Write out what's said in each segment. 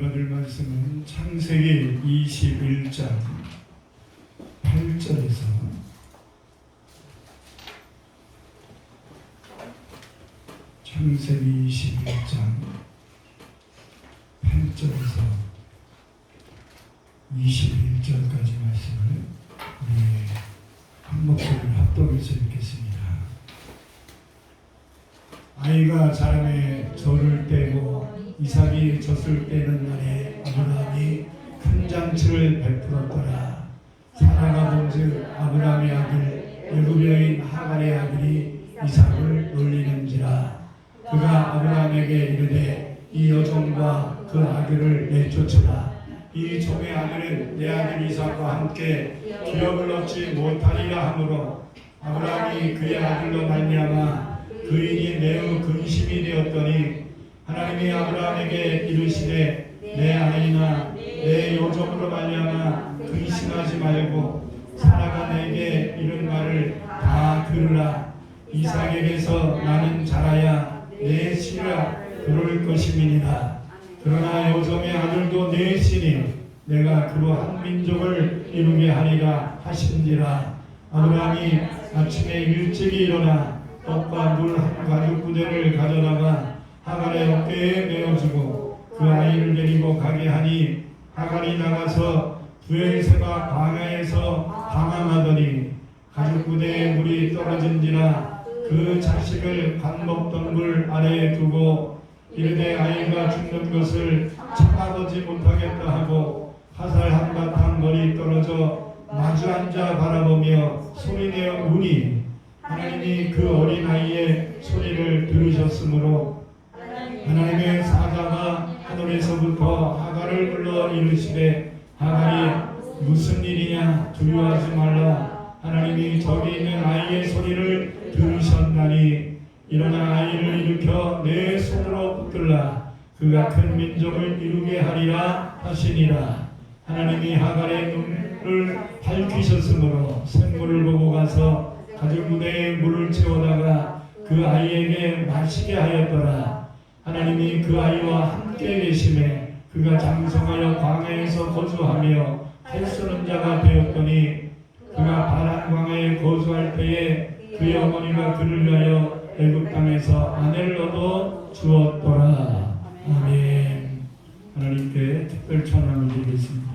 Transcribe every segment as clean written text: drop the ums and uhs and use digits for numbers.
받을 말씀은 창세기 21장 8절에서 창세기 21장 8절에서 21절까지 말씀을 우리 한 목소리를 합독해서 읽겠습니다. 아이가 자라매 저를 떼고 이삭이 젖을 떼는 날에 아브라함이 큰 잔치를 베풀었더라. 사라가 본즉 아브라함의 아들 애굽 여인 하갈의 아들이 이삭을 놀리는지라. 그가 아브라함에게 이르되 이 여종과 그 아들을 내쫓으라. 이 종의 아들은 내 아들 이삭과 함께 기업을 얻지 못하리라 하므로 아브라함이 그의 아들로 말미암아 그인이 매우 근심이 되었더니 하나님이 아브라함에게 이르시되 내 아이나 내 여종으로 말미암아 근심하지 말고 사라가 내게 이른 말을 다 들으라. 이삭에게서 나는 자라야 내 씨라 그럴 것임이니라. 그러나 여종의 아들도 내 씨니 내가 그로 한 민족을 이루게 하리라 하신지라. 아브라함이 아침에 일찍이 일어나 떡과 물 한 가죽 부대를 가져다가 하갈의 어깨에 메어주고 그 아이를 데리고 가게 하니 하갈이 나가서 부엘세바 광야에서 방황하더니 가죽 부대에 물이 떨어진지라. 그 자식을 밥 먹던 물 아래에 두고 이르되 아이가 죽는 것을 참아보지 못하겠다 하고 화살 한바탕 머리 떨어져 마주 앉아 바라보며 소리내어 우니 하나님이 그 어린 아이의 소리를 들으셨으므로 하나님의 사자가 하늘에서부터 하갈을 불러 이르시되 하갈이 무슨 일이냐 두려워하지 말라. 하나님이 저기 있는 아이의 소리를 들으셨나니 일어나 아이를 일으켜 내 손으로 붙들라. 그가 큰 민족을 이루게 하리라 하시니라. 하나님이 하갈의 눈을 밝히셨으므로 샘물을 보고 가서 가죽 부대에 물을 채워다가 그 아이에게 마시게 하였더라. 하나님이 그 아이와 함께 계심에 그가 장성하여 광야에서 거주하며 해 쓰는 자가 되었더니 그가 바란 광야에 거주할 때에 그의 어머니가 그를 위하여 애굽 땅에서 아내를 얻어 주었더라. 아멘. 하나님께 특별 찬양을 드리겠습니다.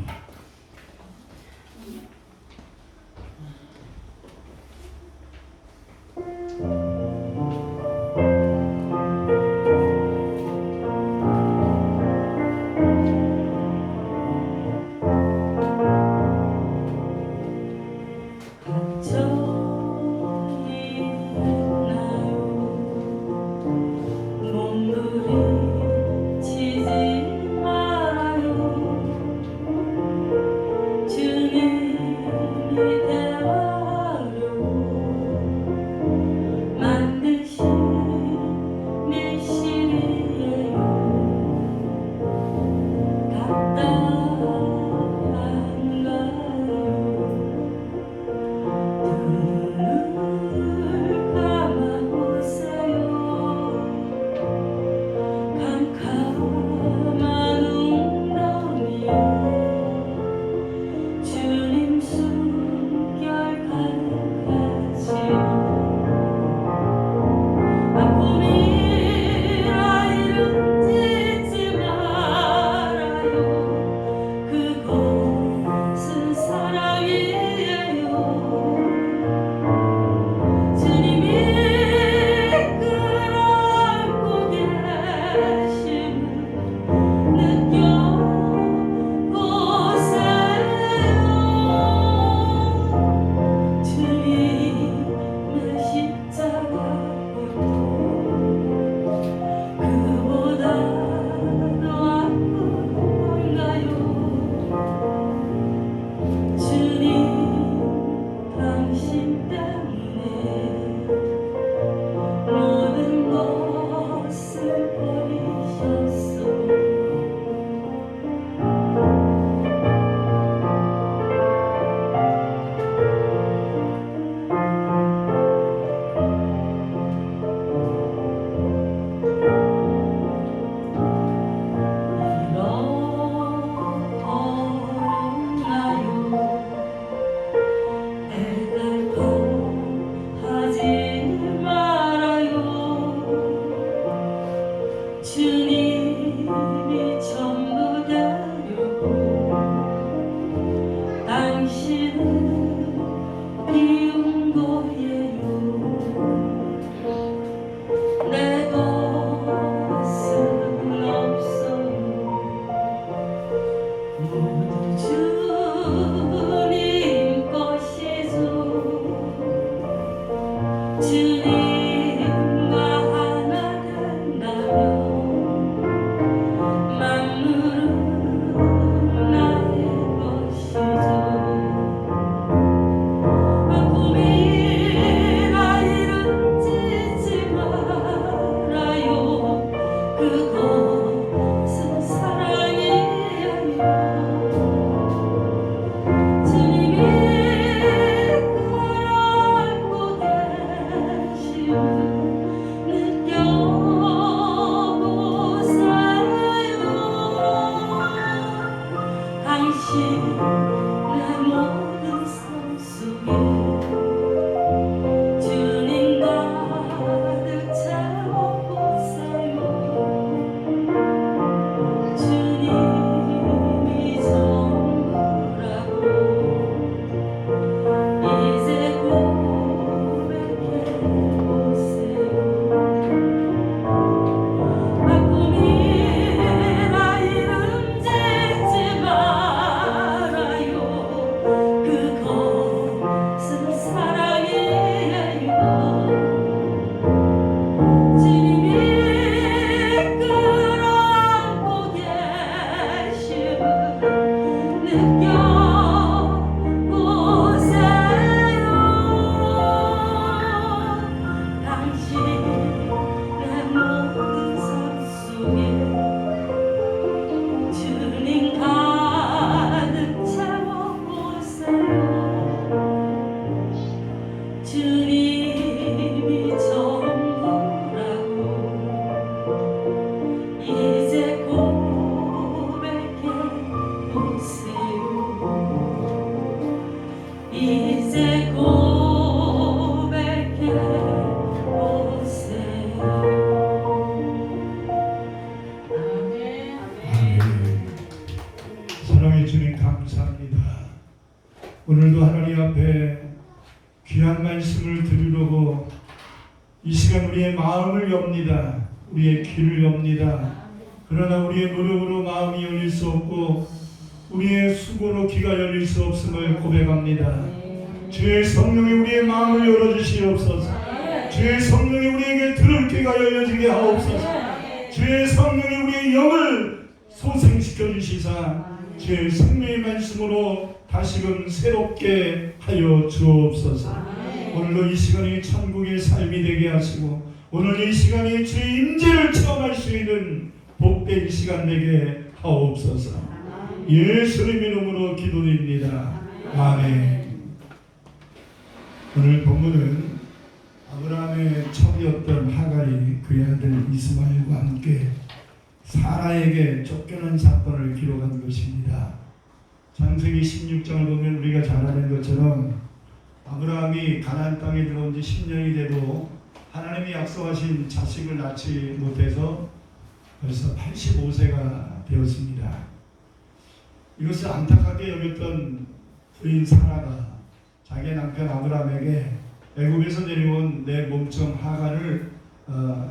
사랑해 주님 감사합니다. 오늘도 하나님 앞에 귀한 말씀을 들으려고 이 시간 우리의 마음을 엽니다. 우리의 귀를 엽니다. 그러나 우리의 노력으로 마음이 열릴 수 없고 우리의 수고로 귀가 열릴 수 없음을 고백합니다. 주의 성령이 우리의 마음을 열어주시옵소서. 주의 성령이 우리에게 들을 귀가 열려지게 하옵소서. 주의 성령이 우리의 영을 소생시켜 주시사 주의 생명의 말씀으로 다시금 새롭게 하여 주옵소서. 오늘도 이 시간이 천국의 삶이 되게 하시고 오늘 이 시간이 주의 임재를 체험할 수 있는 복된 이 시간 되게 하옵소서. 예수님 이름으로 기도드립니다. 아멘. 오늘 본문은 아브라함의 첩이었던 하갈이 그의 아들 이스마엘과 함께 사라에게 쫓겨난 사건을 기록한 것입니다. 창세기 16장을 보면 우리가 잘 아는 것처럼 아브라함이 가나안 땅에 들어온 지 10년이 돼도 하나님이 약속하신 자식을 낳지 못해서 벌써 85세가 되었습니다. 이것을 안타깝게 여겼던 부인 사라가 자기 남편 아브라함에게 애굽에서 내려온 내 몸종 하갈을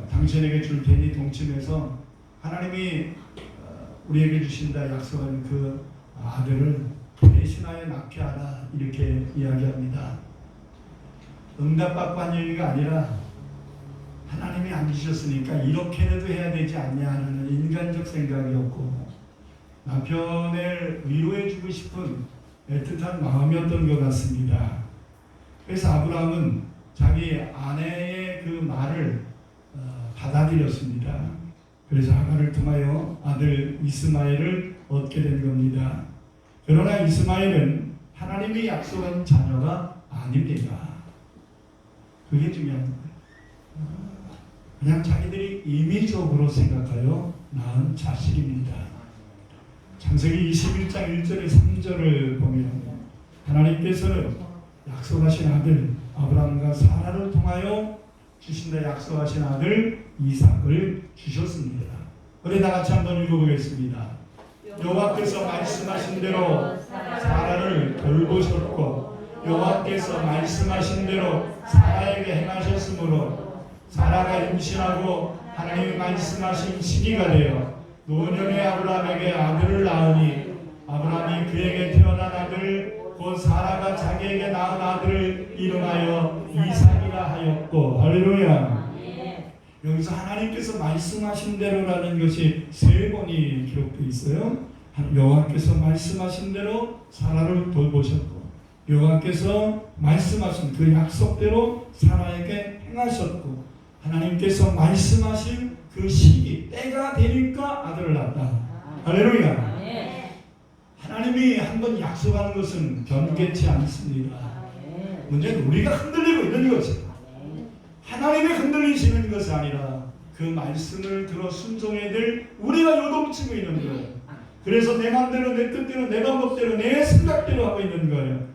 당신에게 줄 테니 동침해서 하나님이 우리에게 주신다 약속한 그 아들을 대신하여 낳게 하라 이렇게 이야기합니다. 응답받고 한 얘기가 아니라 하나님이 안 주셨으니까 이렇게라도 해야 되지 않냐 하는 인간적 생각이었고 남편을 위로해주고 싶은 애틋한 마음이었던 것 같습니다. 그래서 아브라함은 자기 아내의 그 말을 받아들였습니다. 그래서 하갈을 통하여 아들 이스마엘을 얻게 된 겁니다. 그러나 이스마엘은 하나님이 약속한 자녀가 아닙니다. 그게 중요한 거예요. 그냥 자기들이 임의적으로 생각하여 낳은 자식입니다. 창세기 21장 1절에 3절을 보면 하나님께서는 약속하신 아들 아브라함과 사라를 통하여 주신다 약속하신 아들 이삭을 주셨습니다. 우리 다 같이 한번 읽어보겠습니다. 여호와께서 말씀하신 대로 사라를 돌보셨고 여호와께서 말씀하신 대로 사라에게 행하셨으므로 사라가 임신하고 하나님이 말씀하신 시기가 되어 노년의 아브라함에게 아들을 낳으니 아브라함이 그에게 태어난 아들 곧 사라가 자기에게 낳은 아들을 이름하여 이삭이라 하였고 할렐루야. 여기서 하나님께서 말씀하신 대로라는 것이 3번이 기록되어 있어요. 여호와께서 말씀하신 대로 사라를 돌보셨고 여호와께서 말씀하신 그 약속대로 사라에게 행하셨고 하나님께서 말씀하신 그 시기 때가 되니까 아들을 낳았다. 할렐루야. 하나님이 한번 약속하는 것은 변개치 않습니다. 문제는 우리가 흔들리고 있는 거죠. 하나님이 흔들리시는 것이 아니라 그 말씀을 들어 순종해야 될 우리가 요동치고 있는 거예요. 그래서 내 마음대로, 내 뜻대로, 내 방법대로, 내 생각대로 하고 있는 거예요.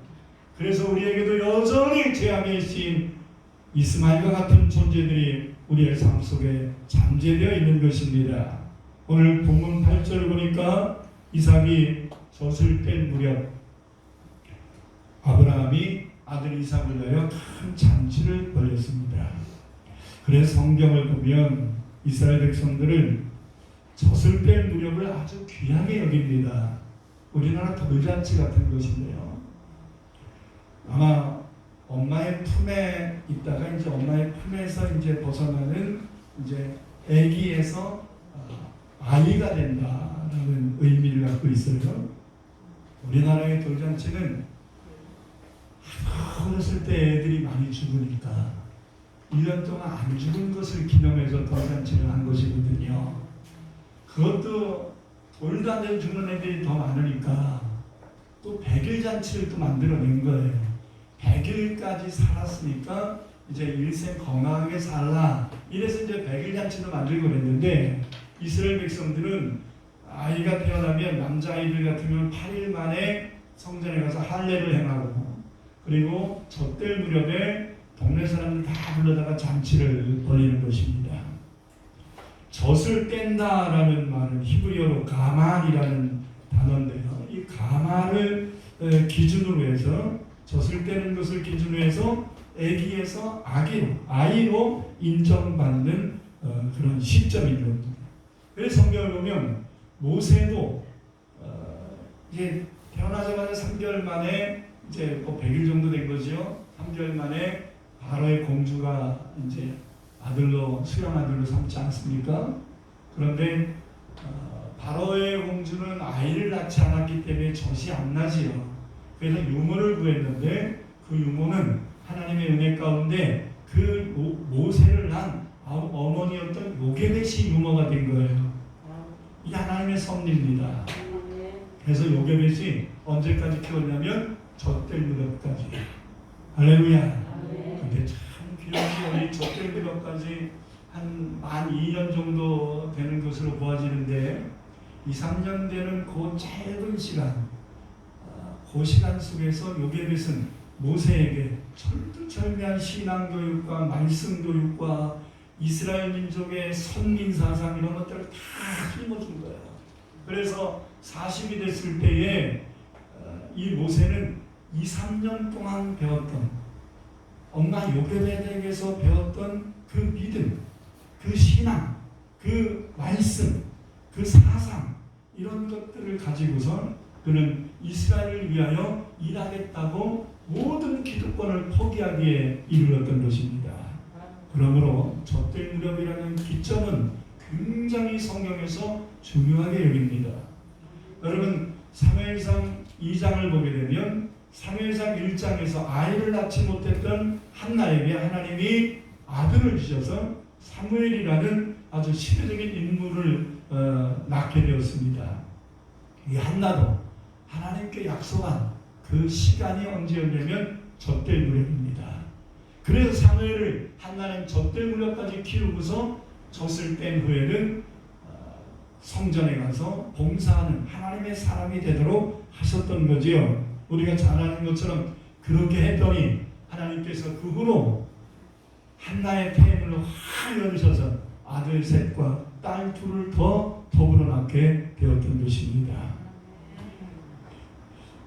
그래서 우리에게도 여전히 죄악에 씌인 이스마엘과 같은 존재들이 우리의 삶 속에 잠재되어 있는 것입니다. 오늘 본문 8절을 보니까 이삭이 젖을 뺀 무렵 아브라함이 아들 이삭을 위하여 큰 잔치를 벌였습니다. 그래서 성경을 보면 이스라엘 백성들은 젖을 뺀 무렵을 아주 귀하게 여깁니다. 우리나라 돌잔치 같은 것인데요. 아마 엄마의 품에 있다가 이제 엄마의 품에서 이제 벗어나는 이제 아기에서 아이가 된다라는 의미를 갖고 있어요. 우리나라의 돌잔치는 어렸을 때 애들이 많이 죽으니까 1년 동안 안 죽은 것을 기념해서 돌잔치를 한 것이거든요. 그것도 돌도 안 되고 죽는 애들이 더 많으니까 또 100일 잔치를 또 만들어낸 거예요. 100일까지 살았으니까 이제 일생 건강하게 살라. 이래서 이제 100일 잔치도 만들고 그랬는데 이스라엘 백성들은 아이가 태어나면 남자아이들 같은 경우는 8일 만에 성전에 가서 할례를 행하고 그리고 젖될 무렵에 동네 사람들 다 불러다가 잔치를 벌이는 것입니다. 젖을 뗀다라는 말은 히브리어로 가말이라는 단어인데요. 이 가말을 기준으로 해서 젖을 떼는 것을 기준으로 해서 아기에서 아이로 인정받는 그런 시점인 겁니다. 그래서 성경을 보면 모세도 이제 태어나자마자 3개월 만에 이제 100일 정도 된 거죠. 3개월 만에 바로의 공주가 이제 수양 아들로 삼지 않습니까? 그런데 바로의 공주는 아이를 낳지 않았기 때문에 젖이 안 나지요. 그래서 유모를 구했는데 그 유모는 하나님의 은혜 가운데 그 모세를 낳은 어머니였던 요게벳이 유모가 된 거예요. 이게 하나님의 섭리입니다. 그래서 요게벳이 언제까지 키웠냐면 젖될 무렵까지. 할렐루야. 근데 참 귀한 게 젖될 무렵까지 한 만 2년 정도 되는 것으로 보아지는데 2, 3년 되는 그 짧은 시간, 그 시간 속에서 요게벳은 모세에게 철두철미한 신앙교육과 말씀교육과 이스라엘 민족의 선민사상 이런 것들을 다 심어준 거예요. 그래서 40이 됐을 때에 이 모세는 2, 3년 동안 배웠던 엄마 요게벳에게서 배웠던 그 믿음, 그 신앙, 그 말씀, 그 사상 이런 것들을 가지고서 그는 이스라엘을 위하여 일하겠다고 모든 기득권을 포기하기에 이르렀던 것입니다. 그러므로 젖될 무렵이라는 기점은 굉장히 성경에서 중요하게 여깁니다. 여러분 사무엘상 2장을 보게 되면 사무엘상 1장에서 아이를 낳지 못했던 한나에게 하나님이 아들을 주셔서 사무엘이라는 아주 시대적인 인물을 낳게 되었습니다. 이 한나도 하나님께 약속한 그 시간이 언제였냐면 젖될 무렵입니다. 그래서 사무엘을 한나는 젖될 무렵까지 키우고서 젖을 뺀 후에는 성전에 가서 봉사하는 하나님의 사람이 되도록 하셨던 거지요. 우리가 잘 아는 것처럼 그렇게 했더니 하나님께서 그 후로 한나의 태물로 확 열으셔서 아들 셋과 딸 둘을 더 더불어 낳게 되었던 것입니다.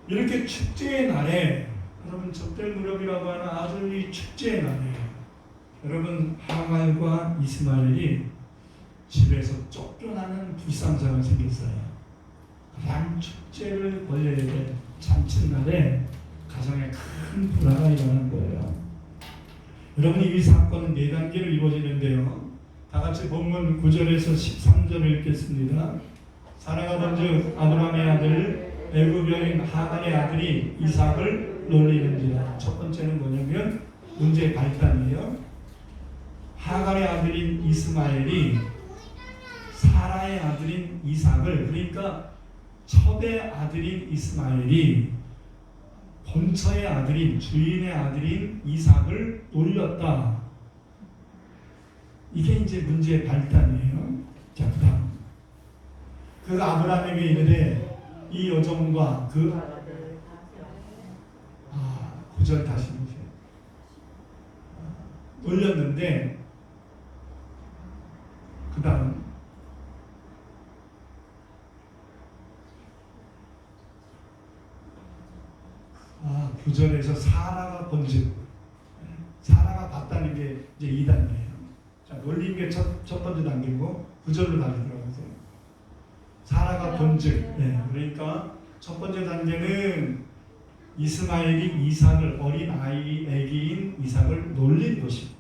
이렇게 축제의 날에 여러분 젖될 무렵이라고 하는 아주 이 축제의 날에 여러분 하갈과 이스마엘이 집에서 쫓겨나는 불상사가 생겼어요. 가장 축제를 벌여야 될 잔칫날에 가정에 큰 불화가 일어난 거예요. 여러분 이 사건은 4단계로 이루어지는데요. 다같이 본문 9절에서 13절을 읽겠습니다. 살아가던즉 아브라함의 아들 애굽 여인 하갈의 아들이 이삭을 놀리는지라. 첫 번째는 뭐냐면 문제의 발단이에요. 하갈의 아들인 이스마엘이 사라의 아들인 이삭을, 그러니까 첩의 아들인 이스마엘이 본처의 아들인 주인의 아들인 이삭을 놀렸다. 이게 이제 문제의 발단이에요. 자, 그 아브라함에게 이르되 이 여종과 그 9절 다시 보세요. 올렸는데 그 다음 9절에서 사라가 본즉, 사라가 봤다는 게 이제 2단계예요. 자, 놀린 게 첫 번째 단계고 9절로 다시 들어가세요. 사라가 본즉, 그러니까 첫 번째 단계는 이스마엘이 이삭을, 어린 아이 애기인 이삭을 놀린 것이고,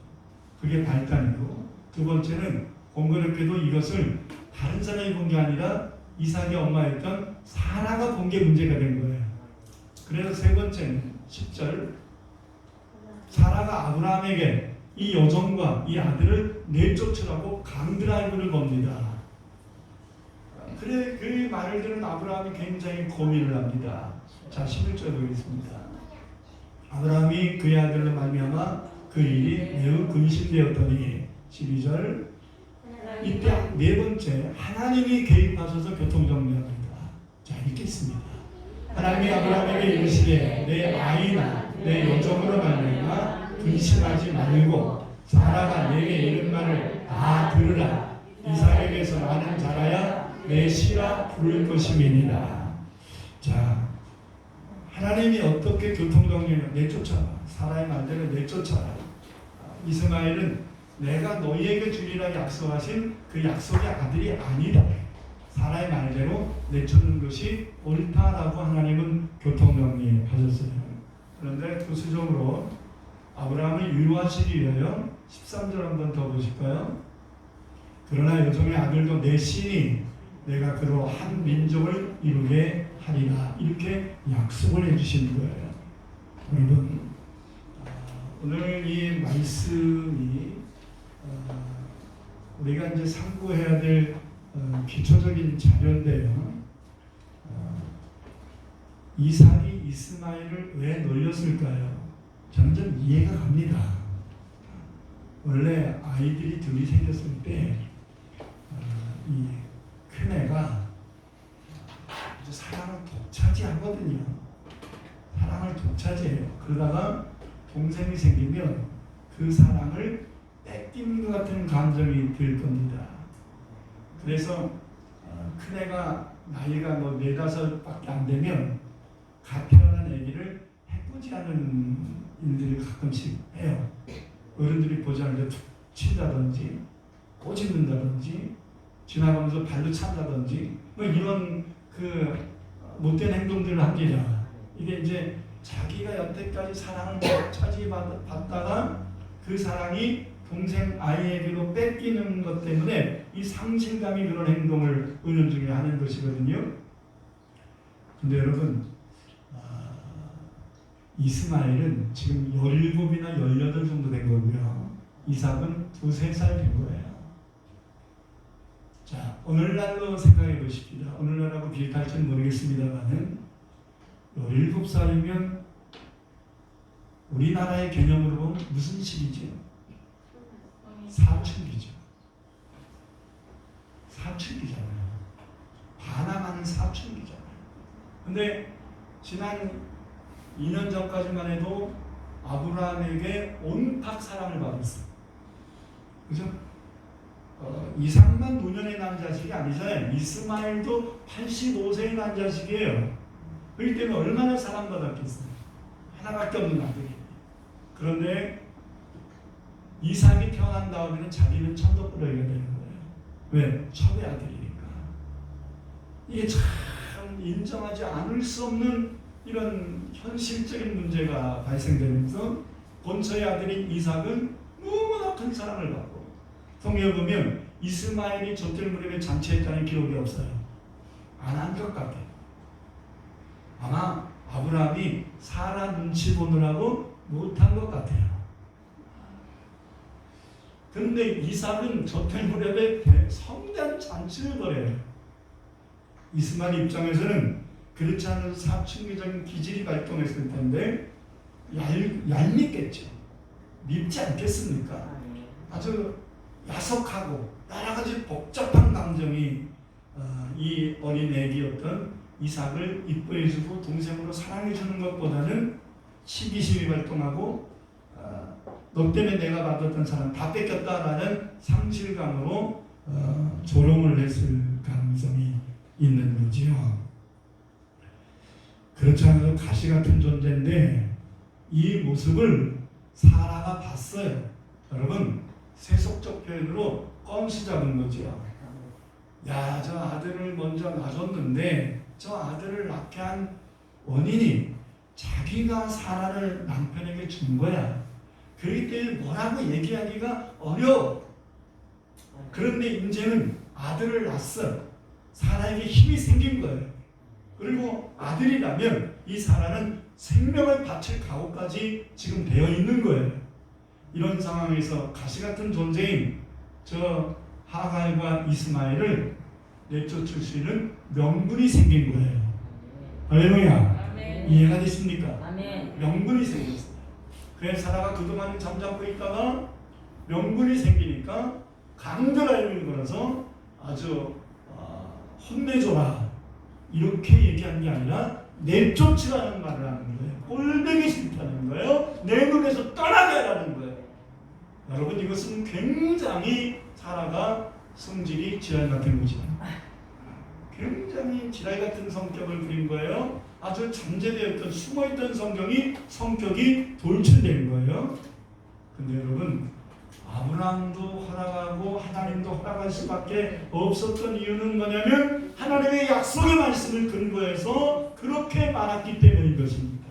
그게 발단이고, 두 번째는 공교롭게도 이것을 다른 사람이 본 게 아니라 이삭의 엄마였던 사라가 본 게 문제가 된 거예요. 그래서 세 번째는 10절, 사라가 아브라함에게 이 여종과 이 아들을 내쫓으라고 강드라이브를 겁니다. 그래, 그 말을 들은 아브라함이 굉장히 고민을 합니다. 자, 11절 보겠습니다. 아브라함이 그의 아들로 말미암아 그 일이 매우 근심되었더니, 12절, 이때 네 번째, 하나님이 개입하셔서 교통정리합니다. 자, 읽겠습니다. 하나님이 아브라함에게 이르시되 내 아이나 내 여종으로 말미암아 근심하지 말고 사라가 내게 이른 말을 다 들으라. 이삭에게서 나는 자라야 내 씨라 부를 것임이니라. 자, 하나님이 어떻게 교통정리를 내쫓아라. 사라의 말대로 내쫓아라. 이스마엘은 내가 너희에게 주리라 약속하신 그 약속의 아들이 아니다. 사라의 말대로 내쫓는 것이 옳다라고 하나님은 교통정리하셨어요. 그런데 부수적으로 아브라함을 위로하시기 위하여 13절 한번 더 보실까요? 그러나 여종의 아들도 내 신이 내가 그로 한 민족을 이루게 하리라. 이렇게 약속을 해주신 거예요. 여러분, 오늘 이 말씀이 우리가 이제 상고해야 될 기초적인 자료인데요. 이삭이 이스마엘을 왜 놀렸을까요? 저는 좀 이해가 갑니다. 원래 아이들이 둘이 생겼을 때 이 큰애가 사랑을 독차지하거든요. 사랑을 독차지해요. 그러다가 동생이 생기면 그 사랑을 뺏기는 것 같은 감정이 들 겁니다. 그래서 큰애가 나이가 뭐 4-5밖에 안 되면 갓 태어난 아기를 해코지하는 일들을 가끔씩 해요. 어른들이 보지 않는데 툭 친다든지 꼬집는다든지 지나가면서 발로 찬다든지 뭐 이런 그 못된 행동들을 합니다. 이게 이제 자기가 여태까지 사랑을 차지받다가 그 사랑이 동생 아이에게로 뺏기는 것 때문에 이 상실감이 그런 행동을 은연중에 하는 것이거든요. 근데 여러분, 이스마엘은 지금 17이나 18 정도 된 거고요. 이삭은 2-3살 된 거예요. 자, 오늘날로 생각해 보십시다. 오늘날하고 비슷할지는 모르겠습니다만은 17살이면 우리나라의 개념으로 보면 무슨 시기죠? 사춘기죠. 사춘기잖아요. 반항하는 사춘기잖아요. 근데 지난 2년 전까지만 해도 아브라함에게 온팍 사랑을 받았어요. 그죠? 이삭만 노년에 난 자식이 아니잖아요. 이스마엘도 85세에 난 자식이에요. 그렇기 때문에 얼마나 사랑받았겠어요. 하나밖에 없는 아들이. 그런데 이삭이 태어난 다음에는 자기는 천덕꾸러기가 되는 거예요. 왜? 첩의 아들이니까. 이게 참 인정하지 않을 수 없는 이런 현실적인 문제가 발생되면서 본처의 아들인 이삭은 너무나 큰 사랑을 받고, 성경에 보면 이스마엘이 젖될 무렵에 잔치했다는 기록이 없어요. 안 한 것 같아요. 아마 아브라함이 사라 눈치 보느라고 못한 것 같아요. 그런데 이삭은 젖될 무렵에 성대한 잔치를 벌여요. 이스마엘 입장에서는 그렇지 않아도 사춘기적인 기질이 발동했을 텐데 얄밉겠죠. 밉지 않겠습니까? 아주 야속하고 여러 가지 복잡한 감정이 이 어린 애기였던 이삭을 이뻐해주고 동생으로 사랑해주는 것보다는 시기심이 발동하고 너 때문에 내가 받았던 사랑 다 뺏겼다라는 상실감으로 조롱을 했을 가능성이 있는 거지요. 그렇지 않아도 가시 같은 존재인데 이 모습을 사라가 봤어요. 여러분, 세속적 표현으로 껌수 잡은 거죠. 야, 저 아들을 먼저 낳아줬는데 저 아들을 낳게 한 원인이 자기가 사라를 남편에게 준 거야. 그렇기 때문에 뭐라고 얘기하기가 어려워. 그런데 이제는 아들을 낳았어. 사라에게 힘이 생긴 거예요. 그리고 아들이라면 이 사라는 생명을 바칠 각오까지 지금 되어 있는 거예요. 이런 상황에서 가시 같은 존재인 저 하갈과 이스마엘을 내쫓을 수 있는 명분이 생긴 거예요. 할렐루야. 이해가 되십니까? 명분이 생겼어요. 그래서 사라가 그동안 잠잠고 있다가 명분이 생기니까 강렬하게 걸어서 아주 혼내줘라 이렇게 얘기한 게 아니라 내쫓으라는 말을 하는 거예요. 꼴보기 싫다는 거예요. 내 눈에서 떠나게 하라는 거예요. 여러분, 이것은 굉장히 사라가 성질이 지랄 같은 거죠. 굉장히 지랄 같은 성격을 부린 거예요. 아주 잠재되었던 숨어있던 성격이 돌출된 거예요. 근데 여러분, 아브라함도 허락하고 하나님도 허락할 수밖에 없었던 이유는 뭐냐면 하나님의 약속의 말씀을 근거해서 그렇게 말했기 때문인 것입니다.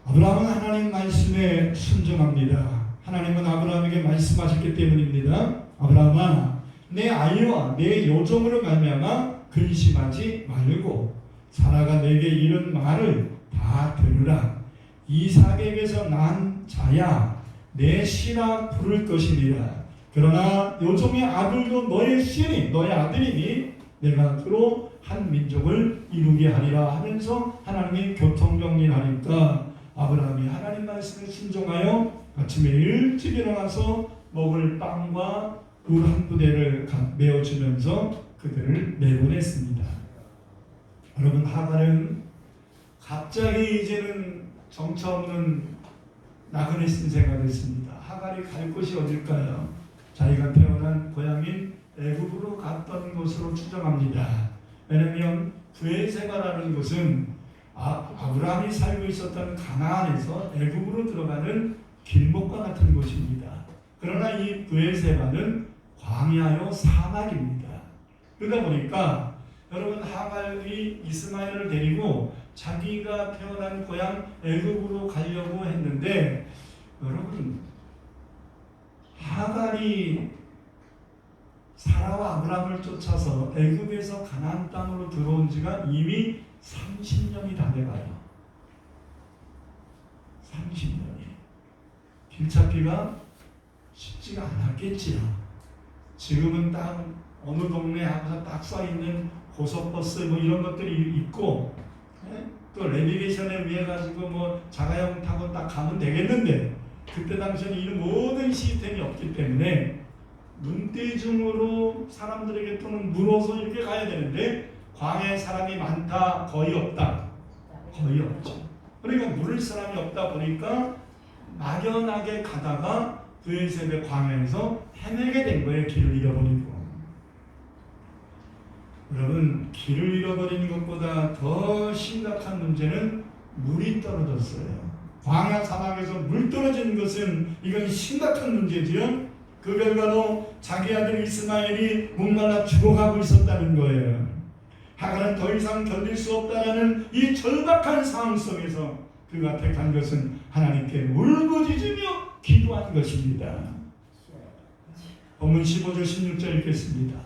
아브라함은 하나님 말씀에 순종합니다. 하나님은 아브라함에게 말씀하셨기 때문입니다. 아브라함아, 내 아이와 내 요종으로 말미암아 근심하지 말고 사라가 내게 이런 말을 다 들으라. 이삭에게서 난 자야 내 씨라 부를 것이니라. 그러나 요종의 아들도 너의 씨니 너의 아들이니 내가 그로 한 민족을 이루게 하리라 하면서 하나님이 교통정리하니까 아브라함이 하나님 말씀에 순종하여 아침에 일찍 일어나서 먹을 빵과 물 한 부대를 메어주면서 그들을 내보냈습니다. 여러분, 하갈은 갑자기 이제는 정처 없는 나그네 신세가 됐습니다. 하갈이 갈 곳이 어딜까요? 자기가 태어난 고향인 애굽으로 갔던 곳으로 추정합니다. 왜냐하면 브엘세바라는 곳은 아브라함이 살고 있었던 가나안에서 애굽으로 들어가는 길목과 같은 곳입니다. 그러나 이 브엘세바는 광야요 사막입니다. 그러다 보니까 여러분, 하갈이 이스마엘을 데리고 자기가 태어난 고향 애굽으로 가려고 했는데 여러분, 하갈이 사라와 아브라함을 쫓아서 애굽에서 가나안 땅으로 들어온 지가 이미 30년이 다 돼가요. 30년이. 길 찾기가 쉽지가 않았겠지요. 지금은 딱 어느 동네 하고서 딱 써있는 고속버스 뭐 이런 것들이 있고, 또 내비게이션에 의해 가지고 뭐 자가용 타고 딱 가면 되겠는데 그때 당시에는 이 모든 시스템이 없기 때문에 눈대중으로 사람들에게 또는 물어서 이렇게 가야 되는데 광야에 사람이 많다? 거의 없다? 거의 없죠. 그러니까 물을 사람이 없다 보니까 막연하게 가다가 브엘세바 광야에서 헤매게 된 거예요. 길을 잃어버리고. 여러분, 길을 잃어버리는 것보다 더 심각한 문제는 물이 떨어졌어요. 광야 사막에서 물 떨어지는 것은 이건 심각한 문제지요. 그 결과로 자기 아들 이스마엘이 목말라 죽어가고 있었다는 거예요. 하갈은 더 이상 견딜 수 없다라는 이 절박한 상황 속에서 그가 택한 것은 하나님께 울부짖으며 기도한 것입니다. 본문 15절 16절 읽겠습니다.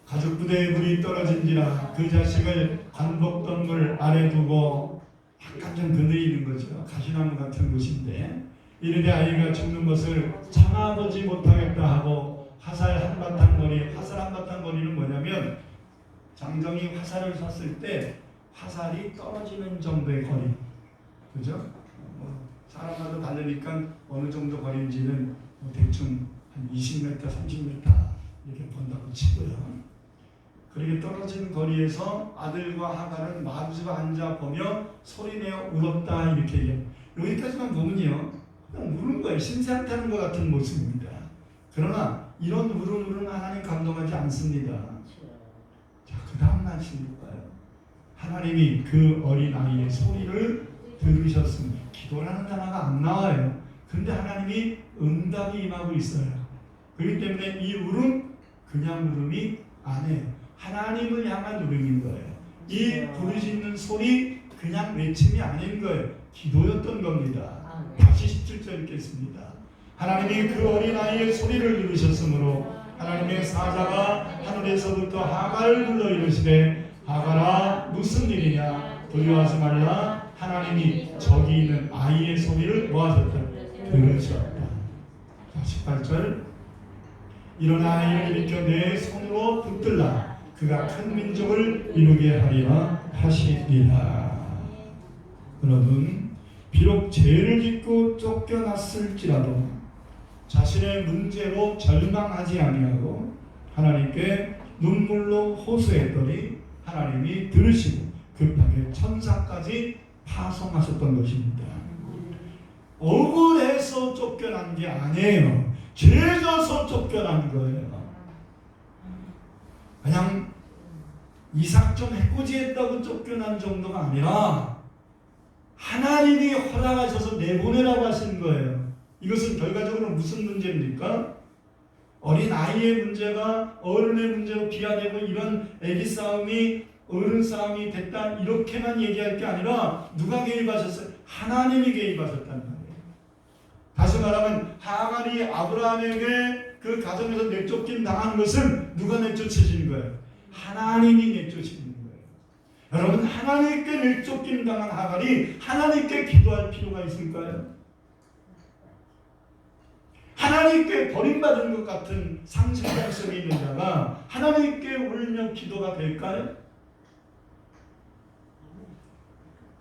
가죽 부대에 불이 떨어진지라 그 자식을 관복덩굴 아래 두고 약간 좀 그늘이 있는 거죠. 가시나무 같은 곳인데 이르되 아이가 죽는 것을 참아보지 못하겠다 하고 화살 한바탕거리는 뭐냐면 장정이 화살을 쐈을 때 화살이 떨어지는 정도의 거리, 그죠? 사람마다 다르니까 어느 정도 거리인지는 뭐 대충 한 20m, 30m 이렇게 본다고 치고요. 그렇게 떨어진 거리에서 아들과 하갈은 마주가 앉아 보며 소리내어 울었다 이렇게 얘기해요. 여기까지만 보면요, 그냥 우는 거예요. 신세한테 하는 것 같은 모습입니다. 그러나 이런 울음은 하나님 감동하지 않습니다. 자, 그 다음 말씀이 뭐예요? 하나님이 그 어린아이의 소리를 들으셨습니다. 기도라는 단어가 안 나와요. 그런데 하나님이 응답이 임하고 있어요. 그렇기 때문에 이 울음 그냥 울음이 아니에요. 하나님을 향한 울음인 거예요. 이 부르짖는 소리 그냥 외침이 아닌 거예요. 기도였던 겁니다. 다시 17절 읽겠습니다. 하나님이 그 어린아이의 소리를 들으셨으므로 하나님의 사자가 하늘에서부터 하갈을 불러 이르시되 하갈아 무슨 일이냐 두려워하지 말라 하나님이 저기 있는 아이의 소리를 뭐하셨다? 들으셨다. 18절 일어나 아이를 일으켜 내 손으로 붙들라 그가 큰 민족을 이루게 하리라 하시니라. 여러분, 비록 죄를 짓고 쫓겨났을지라도 자신의 문제로 절망하지 아니하고 하나님께 눈물로 호소했더니 하나님이 들으시고 급하게 천사까지 파송하셨던 것입니다. 억울해서 쫓겨난 게 아니에요. 죄져서 쫓겨난 거예요. 그냥 이삭 좀 해코지했다고 쫓겨난 정도가 아니라 하나님이 허락하셔서 내보내라고 하신 거예요. 이것은 결과적으로 무슨 문제입니까? 어린 아이의 문제가 어른의 문제로 비화되고 이런 애기 싸움이 어른 싸움이 됐다 이렇게만 얘기할 게 아니라 누가 개입하셨어요? 하나님이 개입하셨단 말이에요. 다시 말하면 하갈이 아브라함에게 그 가정에서 내쫓김 당한 것은 누가 내쫓으신 거예요? 하나님이 내쫓으신 거예요. 여러분, 하나님께 내쫓김 당한 하갈이 하나님께 기도할 필요가 있을까요? 하나님께 버림받은 것 같은 상실감성이 있는 자가 하나님께 울며 기도가 될까요?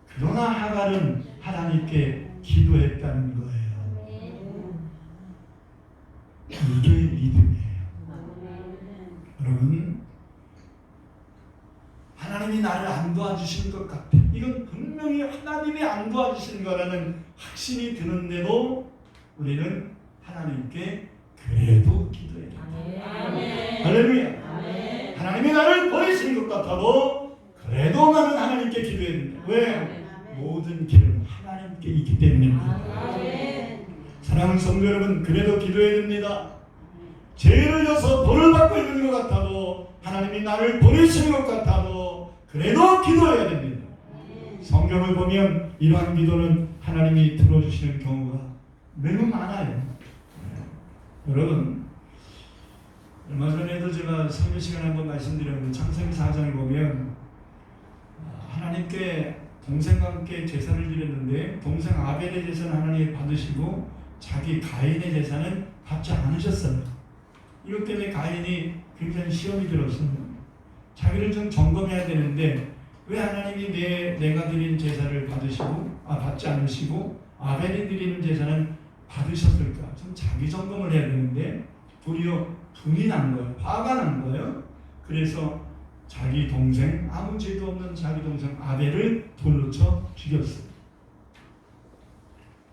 그러나 하갈은 하나님께 기도했다는 거예요. 이게 믿음이에요. 여러분, 하나님이 나를 안 도와주시는 것 같아. 이건 분명히 하나님이 안 도와주시는 거라는 확신이 드는데도 우리는 하나님께 그래도 기도해야 됩니다. 할렐루야. 하나님이 나를 버리시는 것 같아도 그래도 나는 하나님께 기도해야 됩니다. 왜? 모든 길은 하나님께 있기 때문입니다. 사랑하는 성도 여러분, 그래도 기도해야 됩니다. 죄를 져서 벌을 받고 있는 것 같아도 하나님이 나를 버리시는 것 같아도 그래도 기도해야 됩니다. 성경을 보면 이러한 기도는 하나님이 들어주시는 경우가 매우 많아요. 여러분, 얼마 전에도 제가 설교 시간에 한번 말씀드렸는데 창세기 4장을 보면 하나님께 동생과 함께 제사를 드렸는데 동생 아벨의 제사는 하나님이 받으시고 자기 가인의 제사는 받지 않으셨어요. 이것 때문에 가인이 굉장히 시험이 들었어요. 자기를 좀 점검해야 되는데 왜 하나님이 내가 드린 제사를 받지 않으시고 아벨이 드리는 제사는 받으셨을까? 좀 자기 점검을 해야 되는데 도리어 분이 난 거예요. 화가 난 거예요. 그래서 자기 동생, 아무 죄도 없는 자기 동생 아벨을 돌로 쳐 죽였어요.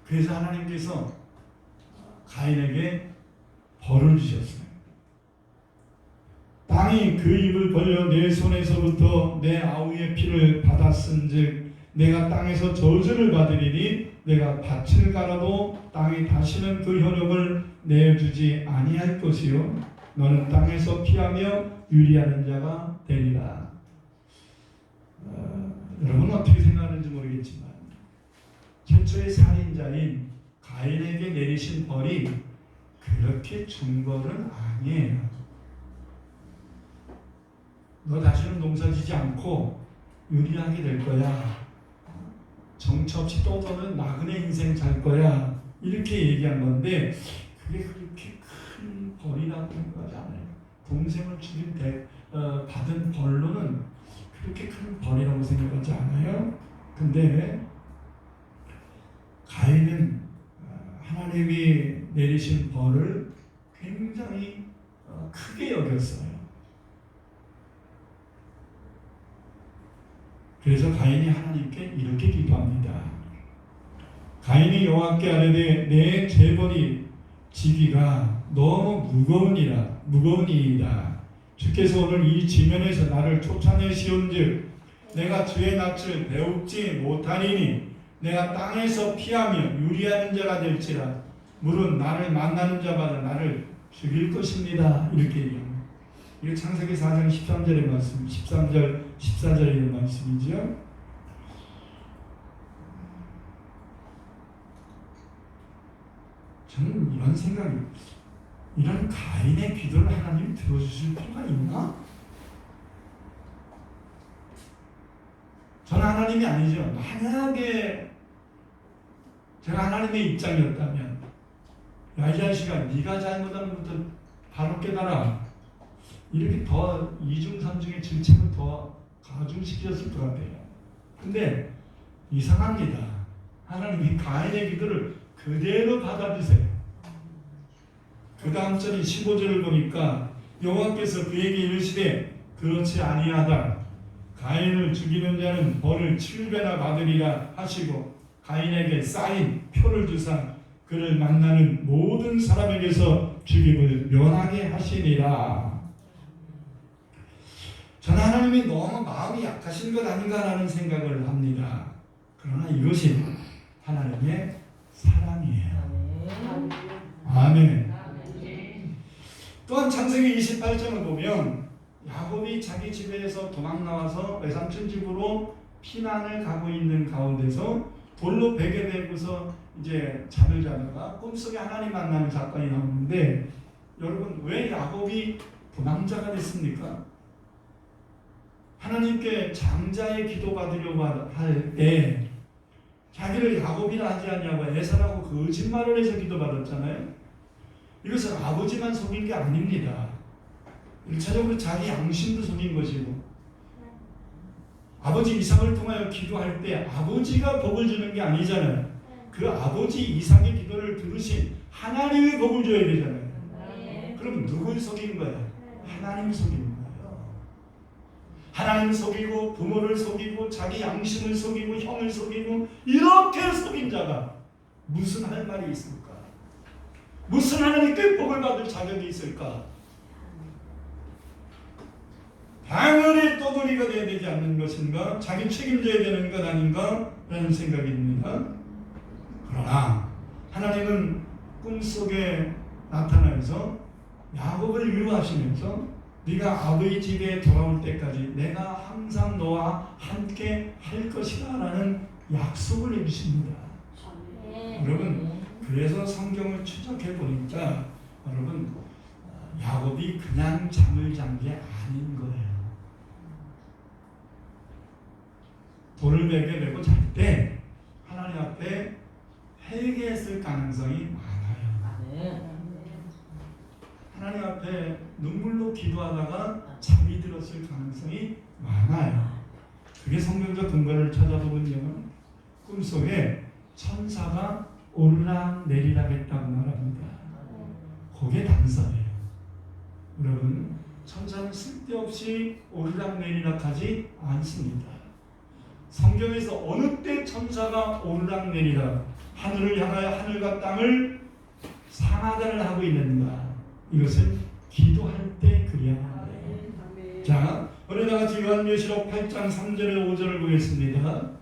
그래서 하나님께서 가인에게 벌을 주셨어요. 땅이 그 입을 벌려 내 손에서부터 내 아우의 피를 받았은즉 내가 땅에서 저주를 받으리니 내가 밭을 갈아도 땅이 다시는 그 효력을 내주지 아니할 것이요 너는 땅에서 피하며 유리하는 자가 되리라. 여러분 어떻게 생각하는지 모르겠지만 최초의 살인자인 가인에게 내리신 벌이 그렇게 준 벌은 아니에요. 너 다시는 농사지지 않고 유리하게 될 거야. 정처 없이 또 너는 나그네 인생 살 거야. 이렇게 얘기한 건데 그게 그렇게 큰 벌이라고 생각하지 않아요. 동생을 죽인 받은 벌로는 그렇게 큰 벌이라고 생각하지 않아요. 근데 가인은 하나님이 내리신 벌을 굉장히 크게 여겼어요. 그래서 가인이 하나님께 이렇게 기도합니다. 가인이 여호와께 아뢰되 내 죄벌이 지기가 너무 무거우니이다. 주께서 오늘 이 지면에서 나를 쫓아내시온즉 내가 주의 낯을 배웁지 못하리니 내가 땅에서 피하며 유리하는 자가 될지라 물은 나를 만나는 자마다 나를 죽일 것입니다. 이렇게 얘기합니다. 이게 창세기 4장 13절의 말씀, 13절, 14절에 있는 말씀이죠. 저는 이런 생각이, 이런 가인의 기도를 하나님 들어주실 필요가 있나? 저는 하나님이 아니죠. 만약에 제가 하나님의 입장이었다면, 야, 이 자식아, 네가 잘못한 것부터 바로 깨달아. 이렇게 더 이중삼중의 질책을 더 가중시켰을 것 같아요. 근데 이상합니다. 하나님이 가인의 기도를 그대로 받아주세요. 그 다음 절인 15절을 보니까 여호와께서 그에게 이르시되 그렇지 아니하다. 가인을 죽이는 자는 벌을 7배나 받으리라 하시고 가인에게 쌓인 표를 주사 그를 만나는 모든 사람에게서 죽임을 면하게 하시니라. 저는 하나님이 너무 마음이 약하신 것 아닌가라는 생각을 합니다. 그러나 이것이 하나님의 사랑이에요. 아멘. 또한 창세기 28장을 보면 야곱이 자기 집에서 도망 나와서 외삼촌 집으로 피난을 가고 있는 가운데서 돌로 베게 되고서 이제 잠을 자다가 꿈속에 하나님 만나는 사건이 나오는데, 여러분 왜 야곱이 도망자가 됐습니까? 하나님께 장자의 기도 받으려고 할 때 자기를 야곱이라 하지 않냐고 에사라고 거짓말을 해서 기도 받았잖아요. 이것은 아버지만 속인 게 아닙니다. 1차적으로 자기 양심도 속인 것이고, 아버지 이삭을 통하여 기도할 때 아버지가 복을 주는 게 아니잖아요. 그 아버지 이삭의 기도를 들으신 하나님의 복을 줘야 되잖아요. 그럼 누굴 속인 거야? 하나님 속인 거예요. 하나님 속이고 부모를 속이고 자기 양심을 속이고 형을 속이고 이렇게 속인 자가 무슨 할 말이 있을까? 무슨 하나님께 복을 받을 자격이 있을까? 당연히 떠돌이가 되어야 되지 않는 것인가? 자기 책임져야 되는 것 아닌가? 라는 생각입니다. 그러나 하나님은 꿈속에 나타나면서 야곱을 위로하시면서 네가 아버지 집에 돌아올 때까지 내가 항상 너와 함께 할 것이다 라는 약속을 해주십니다. 여러분, 그래서 성경을 추적해 보니까 여러분, 야곱이 그냥 잠을 잔 게 아닌 거예요. 돌을 베게 되고 잘 때 하나님 앞에 회개했을 가능성이 많아요. 하나님 앞에 눈물로 기도하다가 잠이 들었을 가능성이 많아요. 그게 성경적 근거를 찾아보면요, 꿈속에 천사가 오르락 내리락 했다고 말합니다. 그게 단서예요. 여러분, 천사는 쓸데없이 오르락 내리락 하지 않습니다. 성경에서 어느 때 천사가 오르락 내리락 하늘을 향하여 하늘과 땅을 상하단을 하고 있는가? 이것은 기도할 때 그래야 합니다. 자, 우리 다 같이 요한계시록 8장 3절에 5절을 보겠습니다.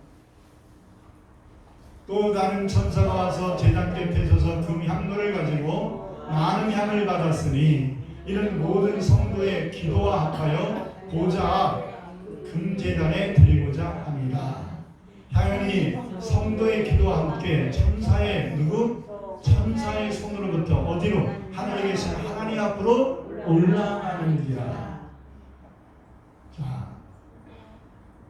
또 다른 천사가 와서 제단 곁에 서서 금 향로를 가지고 많은 향을 받았으니 이는 모든 성도의 기도와 합하여 보좌 앞 금제단에 드리고자 합니다. 향연이 성도의 기도와 함께 천사의 천사의 손으로부터 어디로? 하늘에 계신 하나님 앞으로 올라가는지라. 자,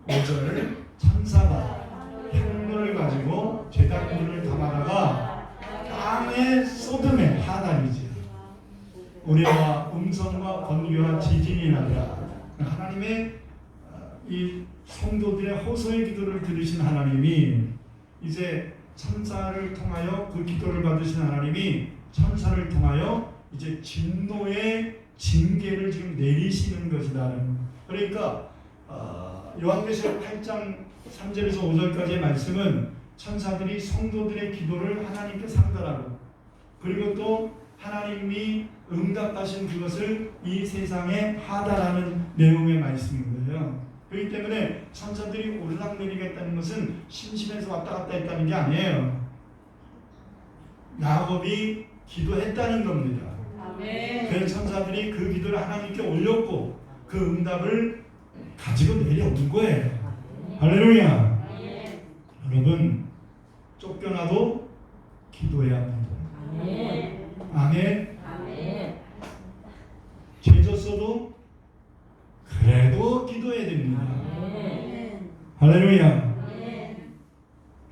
5절 천사가 향로를 가지고 제단물을 담아다가 땅에 쏟음에 하나님이지. 우레와 음성과 번개와 지진이 나더라. 하나님의 이 성도들의 호소의 기도를 들으신 하나님이 이제 천사를 통하여 그 기도를 받으신 하나님이 천사를 통하여 이제 진노의 징계를 지금 내리시는 것이다는. 그러니까 요한계시록 8장 3절에서 5절까지의 말씀은 천사들이 성도들의 기도를 하나님께 상달하고, 그리고 또 하나님이 응답하신 그것을 이 세상에 하다라는 내용의 말씀인 거예요. 그렇기 때문에 천사들이 오르락내리겠다는 것은 심심해서 왔다 갔다 했다는 게 아니에요. 야곱이 기도했다는 겁니다. 그 천사들이 그 기도를 하나님께 올렸고 그 응답을 가지고 내려온 거예요. 할렐루야. 여러분, 쫓겨나도 기도해야 합니다. 아멘. 죄 졌어도 그래도 기도해야 됩니다. 할렐루야.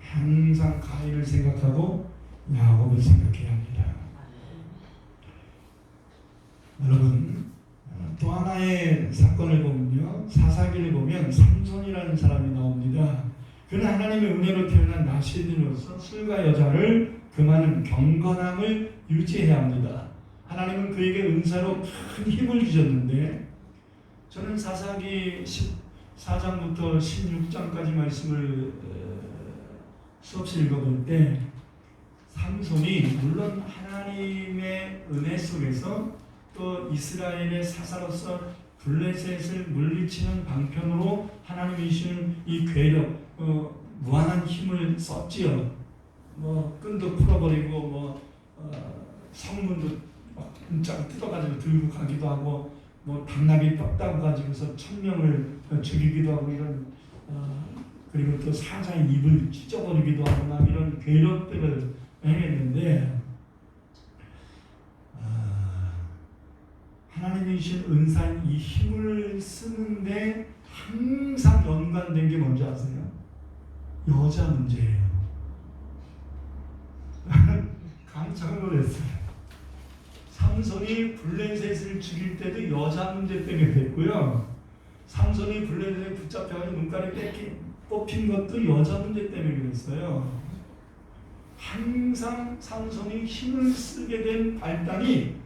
항상 가인을 생각하고 야곱을 생각해야 합니다. 여러분, 또 하나의 사건을 보면요, 사사기를 보면 삼손이라는 사람이 나옵니다. 그는 하나님의 은혜로 태어난 나시인으로서 술과 여자를 금하는 경건함을 유지해야 합니다. 하나님은 그에게 은사로 큰 힘을 주셨는데, 저는 사사기 14장부터 16장까지 말씀을 수없이 읽어볼 때 삼손이 물론 하나님의 은혜 속에서 또 이스라엘의 사사로서 블레셋을 물리치는 방편으로 하나님이 주시는 이 괴력, 무한한 힘을 썼지요. 끈도 풀어버리고 성문도 막 뜯어가지고 들고 가기도 하고, 당나귀 뼈다고 가지고서 1000명을 죽이기도 하고, 이런 그리고 또 사자의 입을 찢어버리기도 하고 막 이런 괴력들을 행했는데, 하나님이 주신 은사인 이 힘을 쓰는데 항상 연관된 게 뭔지 아세요? 여자 문제예요. 깜짝 놀랐어요. 삼손이 블레셋을 죽일 때도 여자 문제 때문에 됐고요. 삼손이 블레셋에 붙잡혀가지고 눈깔이 뽑힌 것도 여자 문제 때문에 그랬어요. 항상 삼손이 힘을 쓰게 된 발단이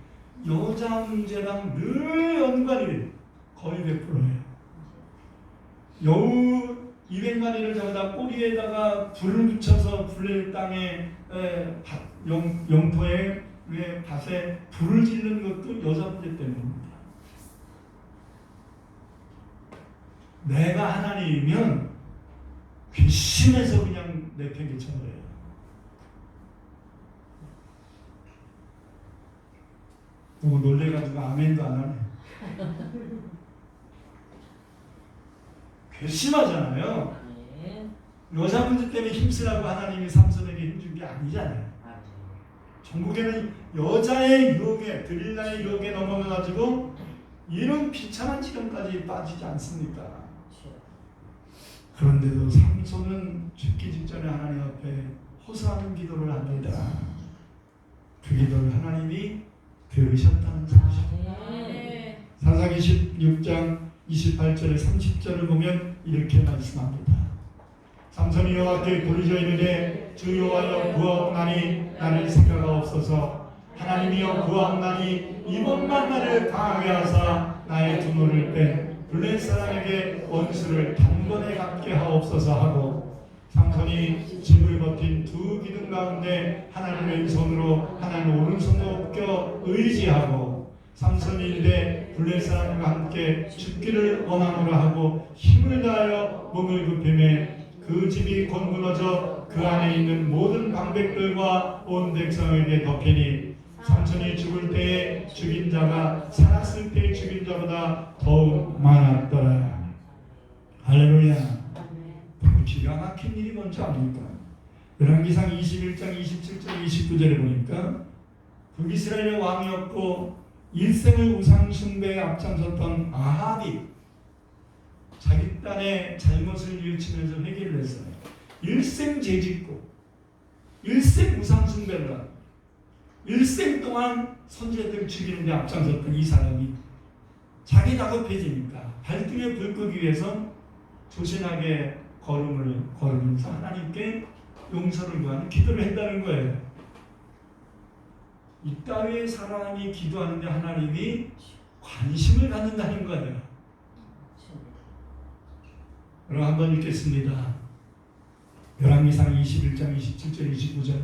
여자 문제랑 늘 연관이 돼요. 거의 100%예요. 여우 200마리를 잡아다 꼬리에다가 불을 붙여서 블레셋 땅에 영토에 밭에 불을 지르는 것도 여자 문제 때문입니다. 내가 하나님이면 괘씸해서 그냥 내팽개쳐버려요. 너무 놀래가지고 아멘도 안 하네. 괘씸하잖아요. 여자 문제 때문에 힘쓰라고 하나님이 삼손에게 힘준 게 아니잖아요. 전국에는 여자의 유혹에, 드릴라의 유혹에 넘어가가지고 이런 비참한 지경까지 빠지지 않습니까? 그런데도 삼손은 죽기 직전에 하나님 앞에 호소하는 기도를 합니다. 그 기도를 하나님이 들으셨다는 사실입니다. 사사기 16장 28절에 30절을 보면 이렇게 말씀합니다. 삼손이 여호와께 부르짖어 이르되 주 여호와여 구하옵나니 나를 생각하옵소서. 하나님이여 구하옵나니 이번만 나를 강하게 하사 나의 두 눈을 뺀 블레셋 사람에게 원수를 단번에 갚게 하옵소서 하고, 삼손이 집을 버틴 두 기둥 가운데 하나는 왼손으로 하나는 오른손으로 껴 의지하고, 삼손이 이르되 블레셋 사람과 함께 죽기를 원하노라 하고 힘을 다하여 몸을 굽히매 그 집이 곧 무너져 그 안에 있는 모든 방백들과 온 백성에게 덮이니 삼손이 죽을 때에 죽인 자가 살았을 때에 죽인 자보다 더욱 많았더라. 할렐루야. 기가 막힌 일이 뭔지 압니까? 열왕기상 21장 27절 29절에 보니까 북이스라엘의 왕이었고 일생을 우상 숭배에 앞장섰던 아합이 자기 딸의 잘못을 뉘우치면서 회개를 했어요. 일생 죄짓고 일생 우상 숭배를 하고 일생 동안 선지자들을 죽이는 데 앞장섰던 이 사람이 자기 다급해지니까 발등에 불 끄기 위해서 조신하게 걸음을 걸으면서 하나님께 용서를 구하는 기도를 했다는 거예요. 이 따위의 사람이 기도하는데 하나님이 관심을 갖는다는 거예요. 여러분 한번 읽겠습니다. 열왕기상 21장 27절 29절.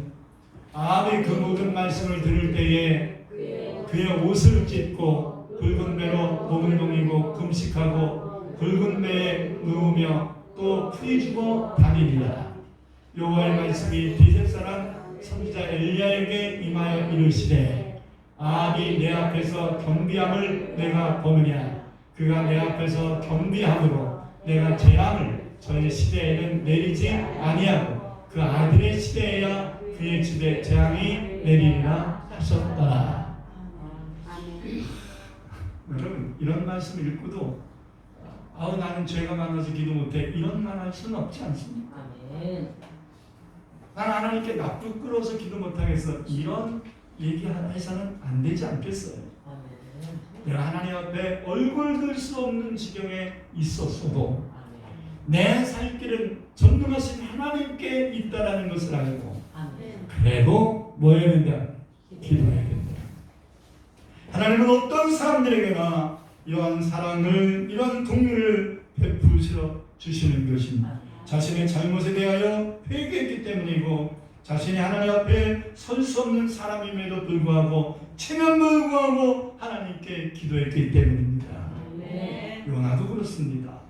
아합이 그 모든 말씀을 들을 때에 그의 옷을 찢고 붉은 배로 몸을 동이고 금식하고 붉은 배에 누우며 또 풀이주고 다니리라. 여호와의 말씀이 디셉 사람 선지자 엘리야에게 임하여 이르시되 아합이 내 앞에서 경비함을 내가 보느냐. 그가 내 앞에서 경비함으로 내가 재앙을 저의 시대에는 내리지 아니하고 그 아들의 시대에야 그의 집에 재앙이 내리리라 하셨더라. 여러분 이런 말씀 읽고도 나는 죄가 많아서 기도 못해 이런 말 할 수는 없지 않습니까? 난 하나님께 납부 끌어서 기도 못하겠어 이런 얘기해서는 안 되지 않겠어요? 내가 하나님 앞에 얼굴 들 수 없는 지경에 있었어도 내 살 길은 전능하신 하나님께 있다라는 것을 알고 그래도 뭐 해야 된다? 기도해야 된다. 하나님은 어떤 사람들에게나 이러한 사랑을 이러한 긍휼을 베푸셔 주시는 것입니다. 자신의 잘못에 대하여 회개했기 때문이고 자신이 하나님 앞에 설 수 없는 사람임에도 불구하고 체면을 구하고 하나님께 기도했기 때문입니다. 요나도 그렇습니다.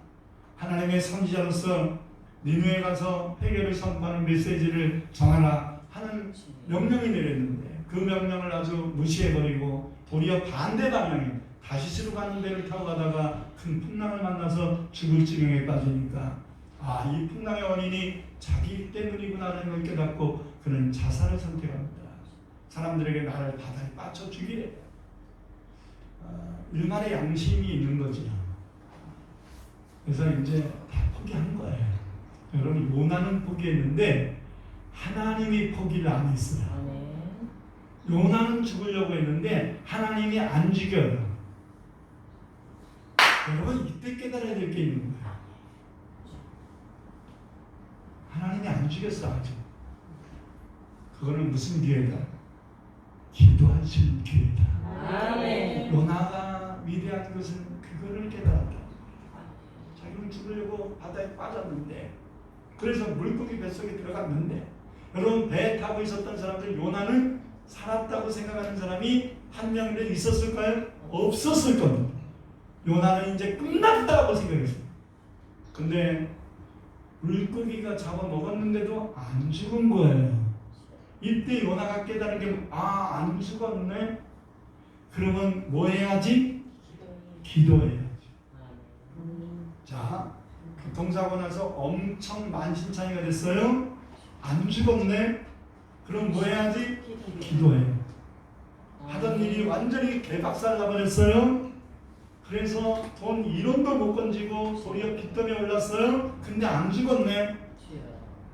하나님의 선지자로서 니느웨에 가서 회개를 선포하는 메시지를 전하라 하는 명령이 내렸는데 그 명령을 아주 무시해버리고 도리어 반대 방향에 다시스로 가는 데를 타고 가다가 큰 풍랑을 만나서 죽을 지경에 빠지니까 이 풍랑의 원인이 자기 때문이구나라는 걸 깨닫고 그는 자살을 선택합니다. 사람들에게 나를 바다에 빠쳐 죽이래. 일말의 양심이 있는 거지. 그래서 이제 다 포기한 거예요. 여러분 요나는 포기했는데 하나님이 포기를 안 했어요. 요나는 죽으려고 했는데 하나님이 안 죽여요. 여러분 이때 깨달아야 될 게 있는 거예요. 하나님이 안 죽였어 아직. 그거는 무슨 기회다? 기도하시는 기회다. 요나가 위대한 것은 그거를 깨달았다. 자기는 죽으려고 바다에 빠졌는데 그래서 물고기 뱃속에 들어갔는데 여러분 배 타고 있었던 사람들 요나는 살았다고 생각하는 사람이 한 명이라도 있었을까요? 없었을 겁니다. 요나는 이제 끝났다고 생각했어요. 근데 물고기가 잡아먹었는데도 안 죽은 거예요. 이때 요나가 깨달은 게 안 죽었네? 그러면 뭐 해야지? 기도해야지. 자, 교통사고 나서 엄청 만신창이가 됐어요. 안 죽었네? 그럼 뭐 해야지? 기도해. 하던 일이 완전히 개박살 나버렸어요. 그래서 돈 1원도 못 건지고 도리어 빚더미 올랐어요. 근데 안 죽었네.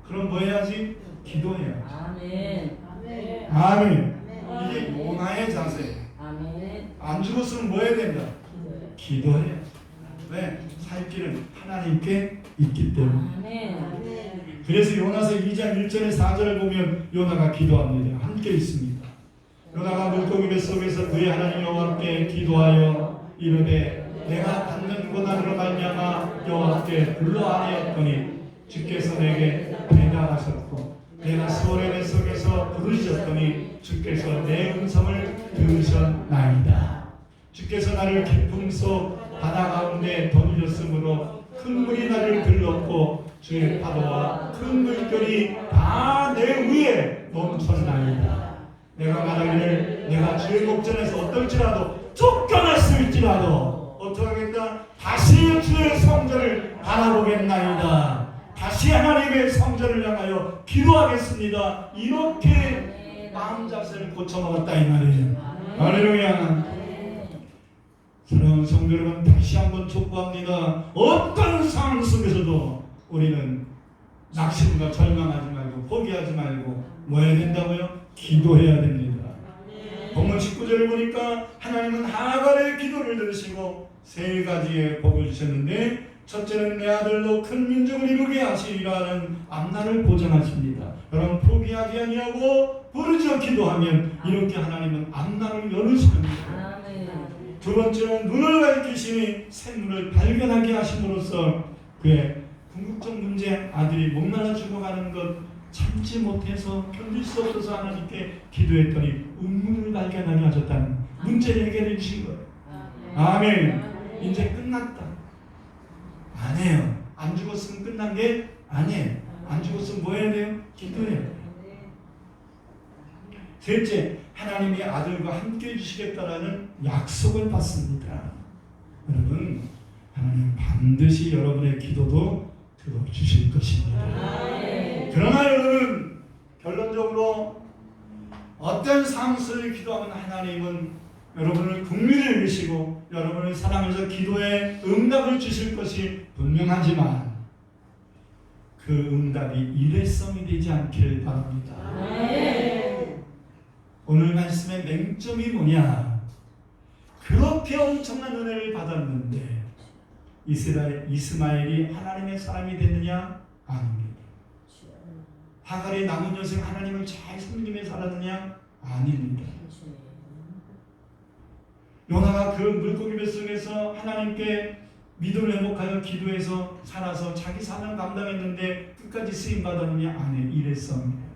그럼 뭐 해야지? 기도해야지. 아멘. 이게 요나의 자세. 안 죽었으면 뭐 해야 된다? 기도해야지. 왜? 살 길은 하나님께 있기 때문에. 그래서 요나서 2장 1절에 4절을 보면 요나가 기도합니다. 함께 있습니다. 요나가 물고기 뱃속에서 그의 하나님 여호와께 기도하여 이르되 내가 받는 고난으로 말미암아 여호와께 불러아뢰었더니 주께서 내게 대답하셨고 내가 수월의 뱃속에서 부르셨더니 주께서 내 음성을 들으셨나이다. 주께서 나를 깊음 속 바다 가운데 던졌으므로 큰 물이 나를 들렀고 주의 파도와 큰 물결이 다 내 위에 멈췄나이다. 내가 말하기를 내가 주의 목전에서 어떨지라도 쫓겨났을지라도 어떡하겠다? 다시 주의 성전을 바라보겠나이다. 다시 하나님의 성전을 향하여 기도하겠습니다. 이렇게 마음 자세를 고쳐먹었다 이 말이에요. 할렐루야. 사랑하는 성도 여러분, 다시 한번 촉구합니다. 어떤 상황 속에서도 우리는 낙심과 절망하지 말고 포기하지 말고 뭐 해야 된다고요? 기도해야 됩니다. 본문 19절을 보니까 하나님은 하갈의 기도를 들으시고 세 가지의 복을 주셨는데 첫째는 내 아들로 큰 민족을 이루게 하시리라는 앞날을 보장하십니다. 여러분 포기하지 아니하고 부르짖어 기도하면 이렇게 하나님은 앞날을 열으십니다. 두 번째는 눈을 밝히시니 생물을 발견하게 하심으로써 그의 궁극적 문제, 아들이 목말라 죽어가는 것 참지 못해서 견딜 수 없어서 하나님께 기도했더니 음문을 발견하게 하셨다는 문제를 해결해 주신 거예요. 아멘. 이제 끝났다. 아니에요. 안 죽었으면 끝난 게 아니에요. 안 죽었으면 뭐 해야 돼요? 기도해야 돼요. 셋째, 하나님이 아들과 함께 해주시겠다라는 약속을 받습니다. 여러분, 하나님 반드시 여러분의 기도도 들어주실 것입니다. 그러나 여러분, 결론적으로 어떤 상황을 기도하면 하나님은 여러분을 긍휼히 여기시고 여러분을 사랑해서 기도에 응답을 주실 것이 분명하지만 그 응답이 일회성이 되지 않기를 바랍니다. 오늘 말씀의 맹점이 뭐냐? 그렇게 엄청난 은혜를 받았는데 이스마엘이 하나님의 사람이 됐느냐? 아닙니다. 하갈이 남은 여생 하나님을 잘 섬기며 살았느냐? 아닙니다. 요나가 그 물고기 뱃속에서 하나님께 믿음을 회복하여 기도해서 살아서 자기 사명 감당했는데 끝까지 쓰임받았느냐? 아니, 일회성이에요.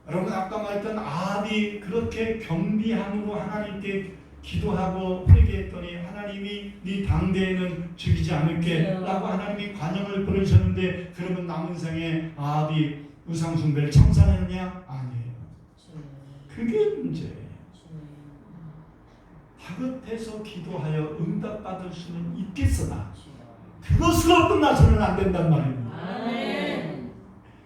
여러분, 아까 말했던 아합이 그렇게 겸비함으로 하나님께 기도하고 회개했더니 하나님이 네 당대에는 죽이지 않을게 라고 하나님이 관용을 보내셨는데 그러면 남은 생에 아합이 우상숭배를 청산했느냐? 아니에요. 그게 문제예요. 다급해서 기도하여 응답받을 수는 있겠으나 그것으로 끝나서는 안 된단 말입니다.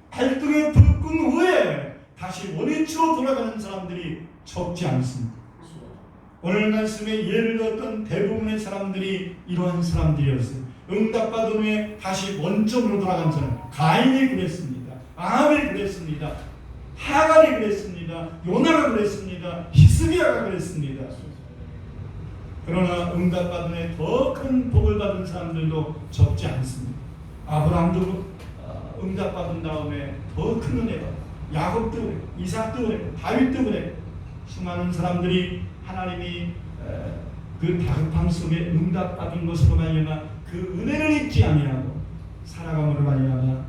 갈등에 불끈 후에 다시 원위치로 돌아가는 사람들이 적지 않습니다. 오늘 말씀에 예를 들었던 대부분의 사람들이 이러한 사람들이었어요. 응답받은 후에 다시 원점으로 돌아간 사람. 가인이 그랬습니다. 아합이 그랬습니다. 하갈이 그랬습니다. 요나가 그랬습니다. 히스기야가 그랬습니다. 그러나 응답받은 후에 더 큰 복을 받은 사람들도 적지 않습니다. 아브라함도 응답받은 다음에 더 큰 은혜 받았습니다. 야곱도 그래, 이삭도 그래, 다윗도 그래. 수많은 사람들이 하나님이 그 다급함 속에 응답받은 것으로 말미암아 그 은혜를 잊지 아니하고 살아감으로 말미암아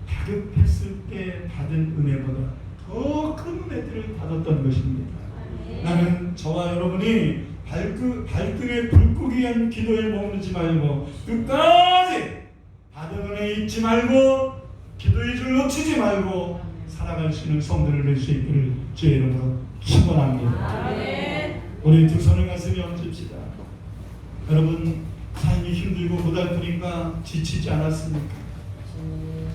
다급했을 때 받은 은혜보다 더 큰 은혜들을 받았던 것입니다. 나는 저와 여러분이 발등에 불고기 한 기도에 머무르지 말고 끝까지 받은 은혜 잊지 말고 기도의 줄 놓치지 말고 살아갈 수 있는 성도를 낼 수 있기를 주의 이름으로 축원합니다. 우리 두 손을 가슴에 얹읍시다. 여러분, 삶이 힘들고 고달프니까 지치지 않았습니까?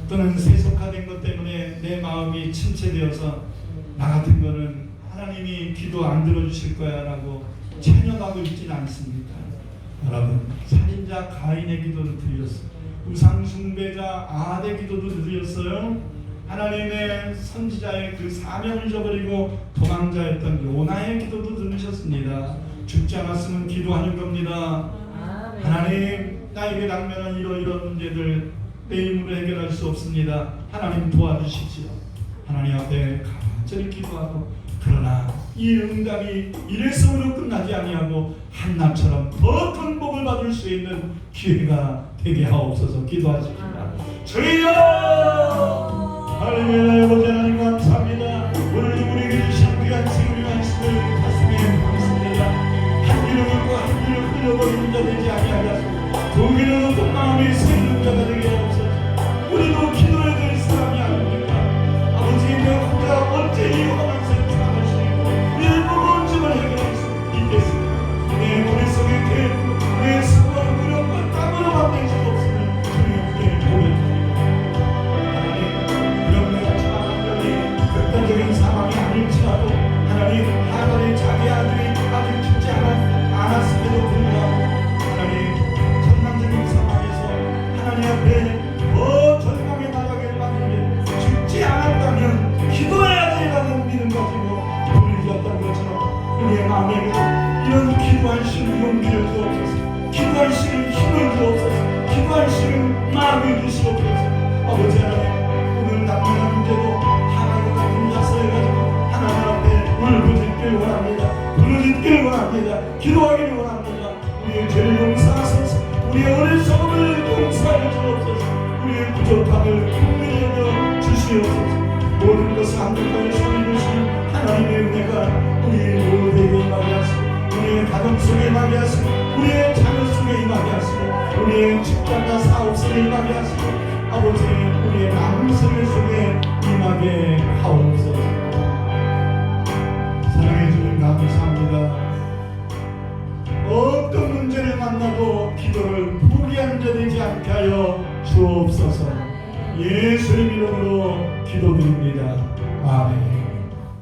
또는 세속화된 것 때문에 내 마음이 침체되어서 나 같은 거는 하나님이 기도 안 들어주실 거야 라고 찬영하고 있지는 않습니까? 여러분, 살인자 가인의 기도도 들렸어요. 우상숭배자 아합의 기도도 들렸어요. 하나님의 선지자의 그 사명을 잊어버리고 도망자였던 요나의 기도도 들으셨습니다. 죽지 않았으면 기도하는 겁니다. 하나님, 나에게 당면한 이러이러한 문제들 내 힘으로 해결할 수 없습니다. 하나님 도와주십시오. 하나님 앞에 간절히 기도하고 그러나 이 응답이 일회성으로 끝나지 아니하고 한나처럼 더 큰 복을 받을 수 있는 기회가 되게 하옵소서. 기도하십니다. 주여! 할렐루야. 아버지 하나님 감사합니다. 오늘도 우리에게 주신 귀한 생명의 말씀을 가슴에 담습니다. 한 귀로 듣고 한 귀로 흘려버리는 자 되지 아니하게 하소서. 두 귀로 듣고 마음이 새는 자가 되게 하옵소서. 우리도 기도해야 될 사람이 아닙니까? 아버지, 내가 혼자 언제 이 험한 세상 살아가시고 내 무거움을 해결할 수 있겠습니까? 내 머릿속에 내 수고와 무력과 땀으로 만들 수 없으면 주님께 고백합니다. 극단적인 상황이 아닐지라도 하나님, 하갈이 자기 아들이 아직 죽지 않았음에도 불구하고 하나님, 전망적인 상황에서 하나님 앞에 더 절망의 나라를 받으면 죽지 않았다면 기도해야지라는 믿음 가지고 불을 지었던 것처럼 우리의 마음에 이런 기도할 수 있는 용기를 주옵소서. 기도할 수 있는 힘을 주옵소서. 기도할 수 있는 마음을 주시옵소서. 아버지 하나님, 오늘 당면한 문제도 하나님 같은 약속해가지고 하나님 앞에 울부짖길 원합니다. 부르짖길 원합니다. 기도하기를 원합니다. 우리의 죄를 용서하소서. 우리의 어리석음을 용서하여 주옵소서. 우리의 부족함을 긍휼히 여겨 주시옵소서. 모든 것을 한국하여 소리주시는 하나님의 은혜가 우리 모두에게 임하게 하시고, 우리의 가정 속에 임하게 하시고, 우리의 자녀 속에 임하게 하시고, 우리의 직장과 사업 속에 임하게 하시고, 아버지 우리의 남성의 속에 임하게 하옵소서. 사랑해 주님 감사합니다. 어떤 문제를 만나도 기도를 포기하는 자 되지 않게 하여 주옵소서. 예수님 이름으로 기도드립니다. 아멘.